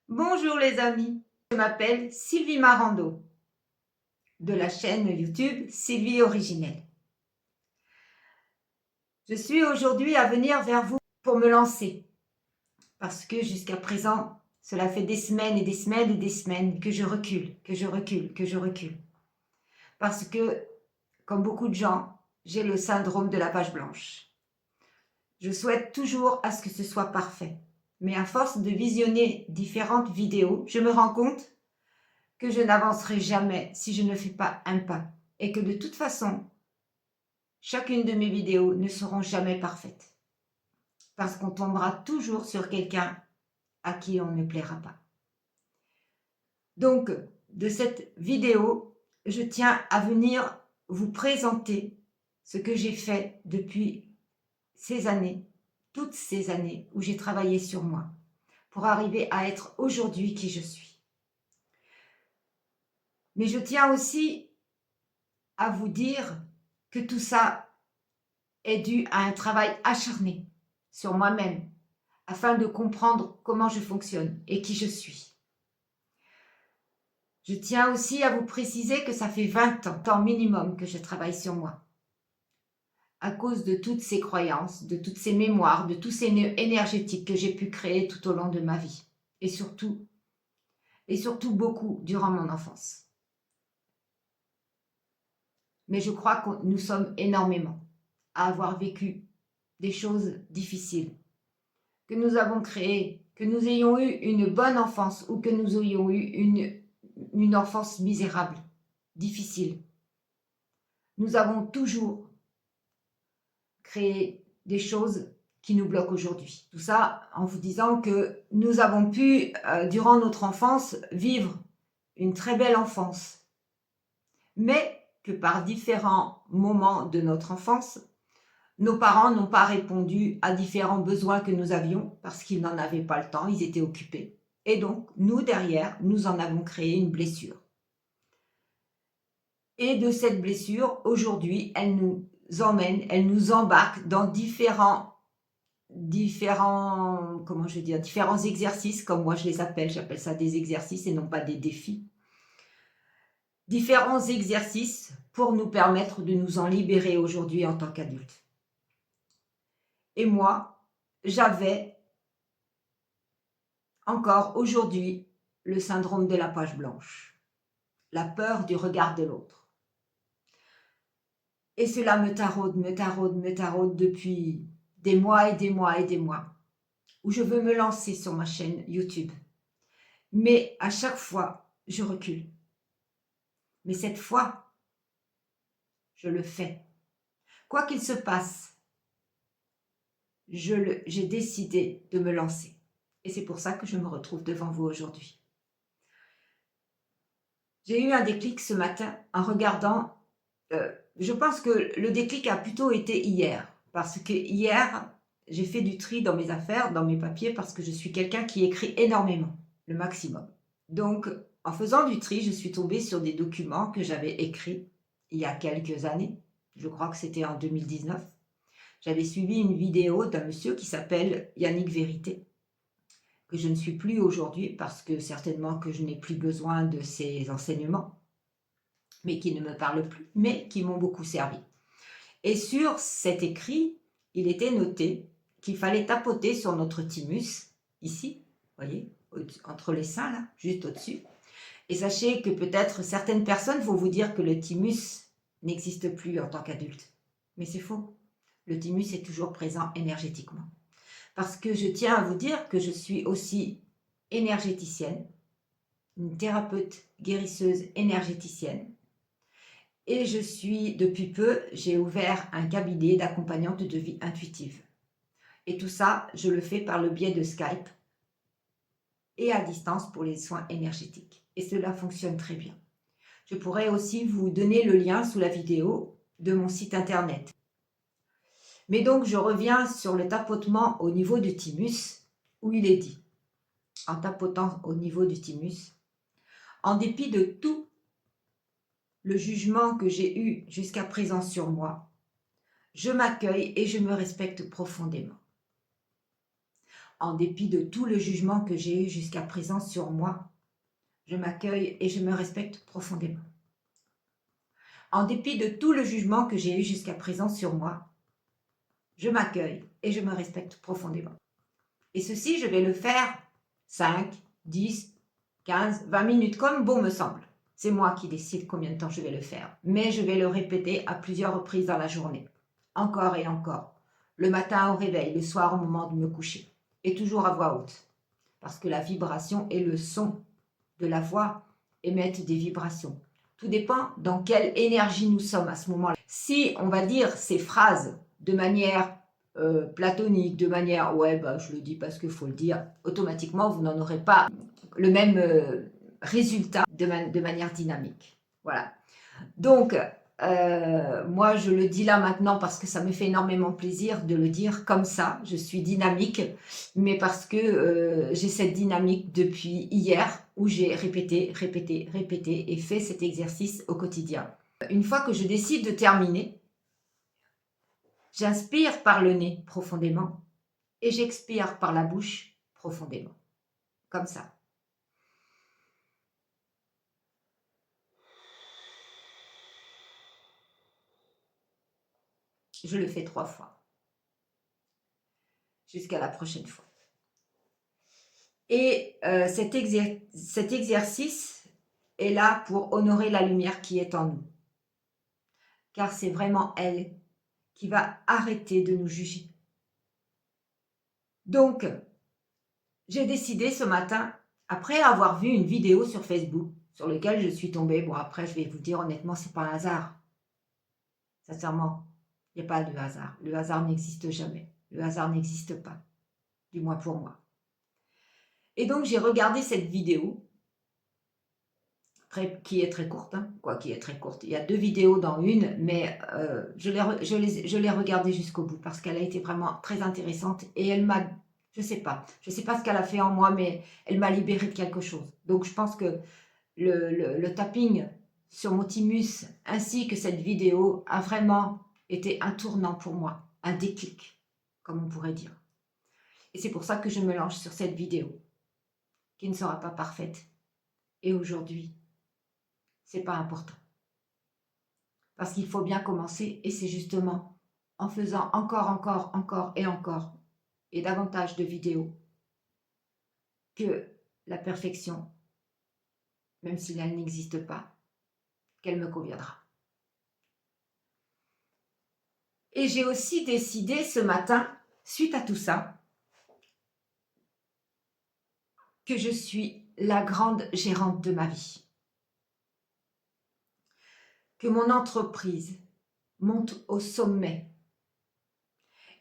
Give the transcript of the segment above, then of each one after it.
Bonjour les amis, je m'appelle Sylvie Marando de la chaîne YouTube Sylvie Originelle. Je suis aujourd'hui à venir vers vous pour me lancer parce que jusqu'à présent, cela fait des semaines et des semaines et des semaines que je recule. Parce que, comme beaucoup de gens, j'ai le syndrome de la page blanche. Je souhaite toujours à ce que ce soit parfait. Mais à force de visionner différentes vidéos, je me rends compte que je n'avancerai jamais si je ne fais pas un pas et que de toute façon, chacune de mes vidéos ne seront jamais parfaites parce qu'on tombera toujours sur quelqu'un à qui on ne plaira pas. Donc, de cette vidéo, je tiens à venir vous présenter ce que j'ai fait depuis ces années, toutes ces années où j'ai travaillé sur moi pour arriver à être aujourd'hui qui je suis. Mais je tiens aussi à vous dire que tout ça est dû à un travail acharné sur moi-même afin de comprendre comment je fonctionne et qui je suis. Je tiens aussi à vous préciser que ça fait 20 ans, temps minimum, que je travaille sur moi. À cause de toutes ces croyances, de toutes ces mémoires, de tous ces nœuds énergétiques que j'ai pu créer tout au long de ma vie. Et surtout beaucoup durant mon enfance. Mais je crois que nous sommes énormément à avoir vécu des choses difficiles, que nous avons créé, que nous ayons eu une bonne enfance ou que nous ayons eu une enfance misérable, difficile. Nous avons toujours créé des choses qui nous bloquent aujourd'hui. Tout ça en vous disant que nous avons pu, durant notre enfance, vivre une très belle enfance, mais que par différents moments de notre enfance, nos parents n'ont pas répondu à différents besoins que nous avions parce qu'ils n'en avaient pas le temps, ils étaient occupés. Et donc, nous, derrière, nous en avons créé une blessure. Et de cette blessure, aujourd'hui, elle nous emmène, elle nous embarque dans différents exercices, comme moi je les appelle. J'appelle ça des exercices et non pas des défis. Différents exercices pour nous permettre de nous en libérer aujourd'hui en tant qu'adultes. Et moi, j'avais encore aujourd'hui le syndrome de la page blanche, la peur du regard de l'autre. Et cela me taraude depuis des mois et des mois et des mois, où je veux me lancer sur ma chaîne YouTube. Mais à chaque fois, je recule. Mais cette fois, je le fais. Quoi qu'il se passe, j'ai décidé de me lancer. Et c'est pour ça que je me retrouve devant vous aujourd'hui. J'ai eu un déclic ce matin en regardant, je pense que le déclic a plutôt été hier, parce que hier, j'ai fait du tri dans mes affaires, dans mes papiers, parce que je suis quelqu'un qui écrit énormément, le maximum. Donc, en faisant du tri, je suis tombée sur des documents que j'avais écrits il y a quelques années, je crois que c'était en 2019. J'avais suivi une vidéo d'un monsieur qui s'appelle Yannick Vérité, que je ne suis plus aujourd'hui parce que certainement que je n'ai plus besoin de ses enseignements, mais qui ne me parlent plus, mais qui m'ont beaucoup servi. Et sur cet écrit, il était noté qu'il fallait tapoter sur notre thymus, ici, vous voyez, entre les seins, là, juste au-dessus. Et sachez que peut-être certaines personnes vont vous dire que le thymus n'existe plus en tant qu'adulte. Mais c'est faux. Le thymus est toujours présent énergétiquement. Parce que je tiens à vous dire que je suis aussi énergéticienne, une thérapeute guérisseuse énergéticienne. Et je suis, depuis peu, j'ai ouvert un cabinet d'accompagnante de vie intuitive. Et tout ça, je le fais par le biais de Skype et à distance pour les soins énergétiques. Et cela fonctionne très bien. Je pourrais aussi vous donner le lien sous la vidéo de mon site internet. Mais donc, je reviens sur le tapotement au niveau du thymus, où il est dit, en tapotant au niveau du thymus, en dépit de tout le jugement que j'ai eu jusqu'à présent sur moi, je m'accueille et je me respecte profondément. En dépit de tout le jugement que j'ai eu jusqu'à présent sur moi, je m'accueille et je me respecte profondément. En dépit de tout le jugement que j'ai eu jusqu'à présent sur moi, je m'accueille et je me respecte profondément. Et ceci, je vais le faire 5, 10, 15, 20 minutes, comme bon me semble. C'est moi qui décide combien de temps je vais le faire. Mais je vais le répéter à plusieurs reprises dans la journée. Encore et encore. Le matin au réveil, le soir au moment de me coucher. Et toujours à voix haute. Parce que la vibration et le son de la voix émettent des vibrations. Tout dépend dans quelle énergie nous sommes à ce moment-là. Si on va dire ces phrases de manière platonique, de manière ouais bah je le dis parce qu'il faut le dire, automatiquement vous n'en aurez pas le même résultat de manière dynamique. Voilà. Donc moi je le dis là maintenant parce que ça me fait énormément plaisir de le dire comme ça. Je suis dynamique, mais parce que j'ai cette dynamique depuis hier où j'ai répété et fait cet exercice au quotidien. Une fois que je décide de terminer, j'inspire par le nez profondément et j'expire par la bouche profondément. Comme ça. Je le fais 3 fois. Jusqu'à la prochaine fois. Et cet exercice est là pour honorer la lumière qui est en nous. Car c'est vraiment elle qui va arrêter de nous juger. Donc, j'ai décidé ce matin, après avoir vu une vidéo sur Facebook, sur laquelle je suis tombée, bon après je vais vous dire honnêtement, c'est pas un hasard. Sincèrement, il n'y a pas de hasard. Le hasard n'existe jamais. Le hasard n'existe pas. Du moins pour moi. Et donc j'ai regardé cette vidéo, qui est très courte, hein, qui est très courte. Il y a 2 vidéos dans une, mais je l'ai regardée jusqu'au bout parce qu'elle a été vraiment très intéressante et elle m'a, je sais pas ce qu'elle a fait en moi, mais elle m'a libérée de quelque chose. Donc je pense que le tapping sur mon thymus ainsi que cette vidéo a vraiment été un tournant pour moi, un déclic, comme on pourrait dire. Et c'est pour ça que je me lance sur cette vidéo, qui ne sera pas parfaite. Et aujourd'hui, c'est pas important. Parce qu'il faut bien commencer et c'est justement en faisant encore et davantage de vidéos que la perfection, même si elle n'existe pas, qu'elle me conviendra. Et j'ai aussi décidé ce matin, suite à tout ça, que je suis la grande gérante de ma vie. Que mon entreprise monte au sommet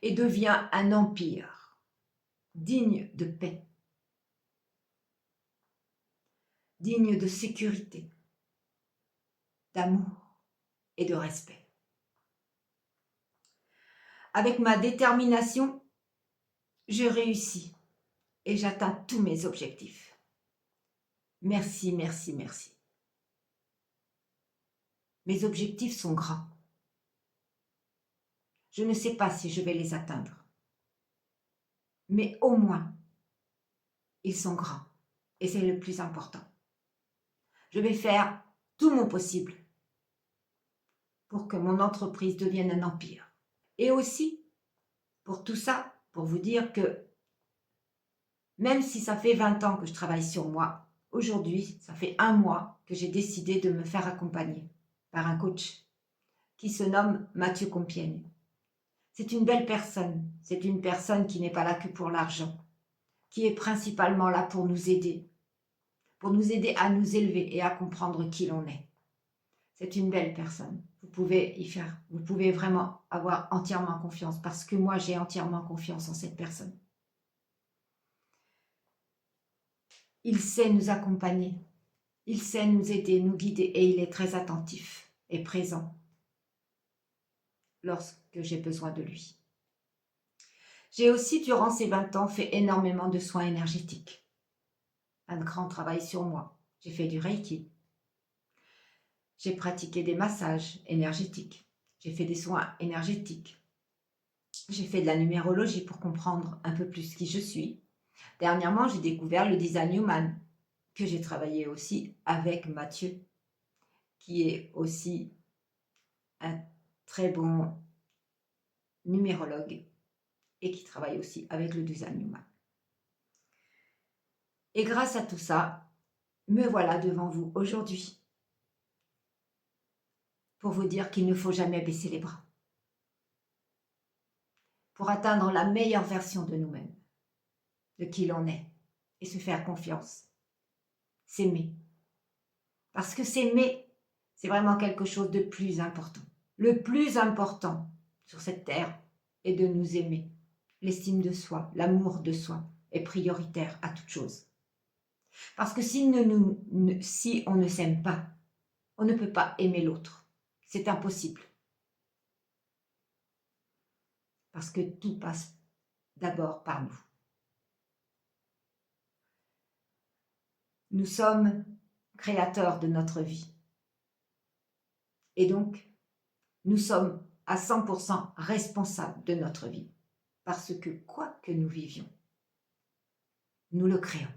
et devient un empire digne de paix, digne de sécurité, d'amour et de respect. Avec ma détermination, je réussis et j'atteins tous mes objectifs. Merci, merci, merci. Mes objectifs sont grands. Je ne sais pas si je vais les atteindre. Mais au moins, ils sont grands. Et c'est le plus important. Je vais faire tout mon possible pour que mon entreprise devienne un empire. Et aussi, pour tout ça, pour vous dire que même si ça fait 20 ans que je travaille sur moi, aujourd'hui, ça fait 1 mois que j'ai décidé de me faire accompagner par un coach qui se nomme Mathieu Compiègne. C'est une belle personne, c'est une personne qui n'est pas là que pour l'argent, qui est principalement là pour nous aider à nous élever et à comprendre qui l'on est. C'est une belle personne, vous pouvez vraiment avoir entièrement confiance parce que moi j'ai entièrement confiance en cette personne. Il sait nous accompagner, il sait nous aider, nous guider et il est très attentif et présent lorsque j'ai besoin de lui. J'ai aussi, durant ces 20 ans, fait énormément de soins énergétiques. Un grand travail sur moi. J'ai fait du Reiki. J'ai pratiqué des massages énergétiques. J'ai fait des soins énergétiques. J'ai fait de la numérologie pour comprendre un peu plus qui je suis. Dernièrement, j'ai découvert le design human, que j'ai travaillé aussi avec Mathieu, qui est aussi un très bon numérologue et qui travaille aussi avec le design human. Et grâce à tout ça, me voilà devant vous aujourd'hui pour vous dire qu'il ne faut jamais baisser les bras pour atteindre la meilleure version de nous-mêmes, de qui l'on est, et se faire confiance. S'aimer. Parce que s'aimer, c'est vraiment quelque chose de plus important. Le plus important sur cette terre est de nous aimer. L'estime de soi, l'amour de soi est prioritaire à toute chose. Parce que si on ne s'aime pas, on ne peut pas aimer l'autre. C'est impossible. Parce que tout passe d'abord par nous. Nous sommes créateurs de notre vie. Et donc, nous sommes à 100% responsables de notre vie. Parce que quoi que nous vivions, nous le créons.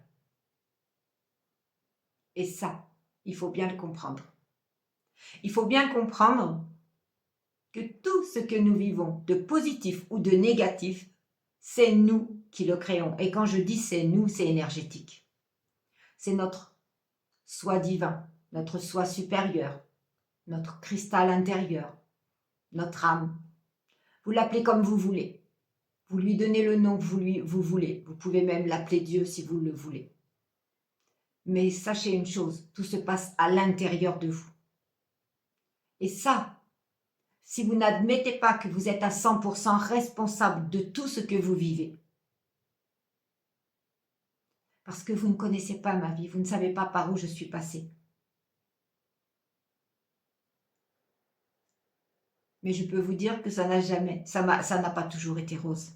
Et ça, il faut bien le comprendre. Il faut bien comprendre que tout ce que nous vivons, de positif ou de négatif, c'est nous qui le créons. Et quand je dis c'est nous, c'est énergétique. C'est notre soi divin, notre soi supérieur, notre cristal intérieur, notre âme. Vous l'appelez comme vous voulez. Vous lui donnez le nom que vous voulez. Vous pouvez même l'appeler Dieu si vous le voulez. Mais sachez une chose, tout se passe à l'intérieur de vous. Et ça, si vous n'admettez pas que vous êtes à 100% responsable de tout ce que vous vivez, parce que vous ne connaissez pas ma vie, vous ne savez pas par où je suis passée. Mais je peux vous dire que ça n'a pas toujours été rose.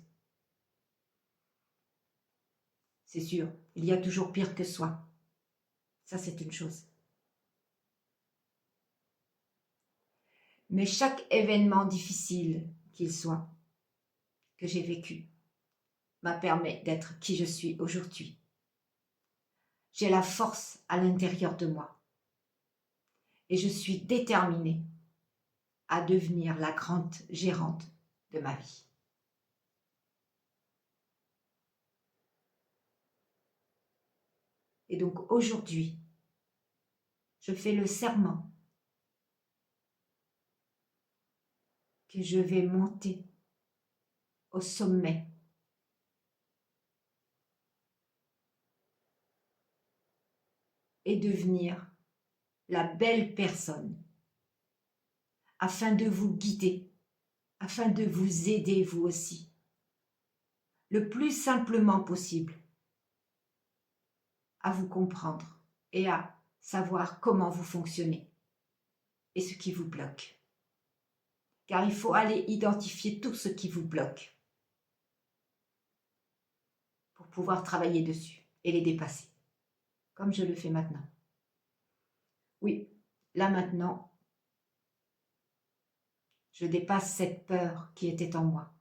C'est sûr, il y a toujours pire que soi. Ça, c'est une chose. Mais chaque événement difficile qu'il soit, que j'ai vécu, m'a permis d'être qui je suis aujourd'hui. J'ai la force à l'intérieur de moi. Et je suis déterminée à devenir la grande gérante de ma vie. Et donc aujourd'hui, je fais le serment que je vais monter au sommet et devenir la belle personne afin de vous guider, afin de vous aider vous aussi, le plus simplement possible, à vous comprendre et à savoir comment vous fonctionnez et ce qui vous bloque. Car il faut aller identifier tout ce qui vous bloque pour pouvoir travailler dessus et les dépasser, comme je le fais maintenant. Oui, là maintenant, je dépasse cette peur qui était en moi.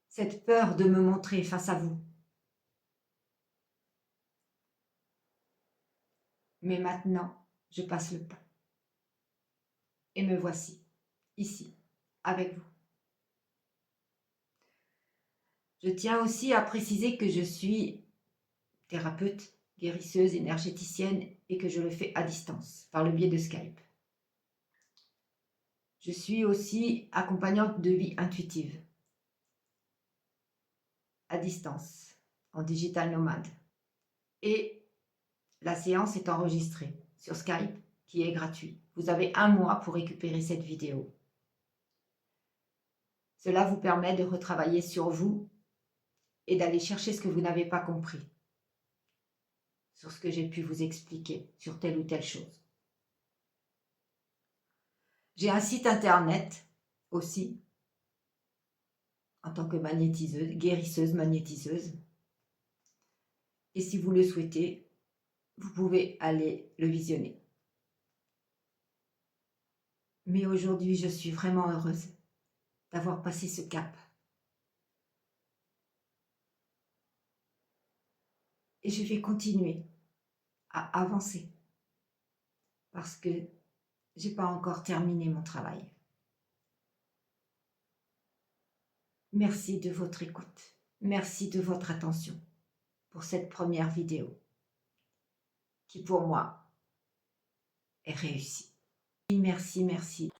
Cette peur de me montrer face à vous. Mais maintenant, je passe le pas. Et me voici, ici, avec vous. Je tiens aussi à préciser que je suis thérapeute, guérisseuse, énergéticienne et que je le fais à distance, par le biais de Skype. Je suis aussi accompagnante de vie intuitive, à distance, en digital nomade. Et la séance est enregistrée sur Skype, qui est gratuit. Vous avez 1 mois pour récupérer cette vidéo. Cela vous permet de retravailler sur vous et d'aller chercher ce que vous n'avez pas compris sur ce que j'ai pu vous expliquer sur telle ou telle chose. J'ai un site internet aussi, en tant que magnétiseuse, guérisseuse magnétiseuse. Et si vous le souhaitez, vous pouvez aller le visionner. Mais aujourd'hui, je suis vraiment heureuse d'avoir passé ce cap. et je vais continuer à avancer parce que j'ai pas encore terminé mon travail. Merci de votre écoute. Merci de votre attention pour cette première vidéo qui pour moi est réussie. Merci, merci.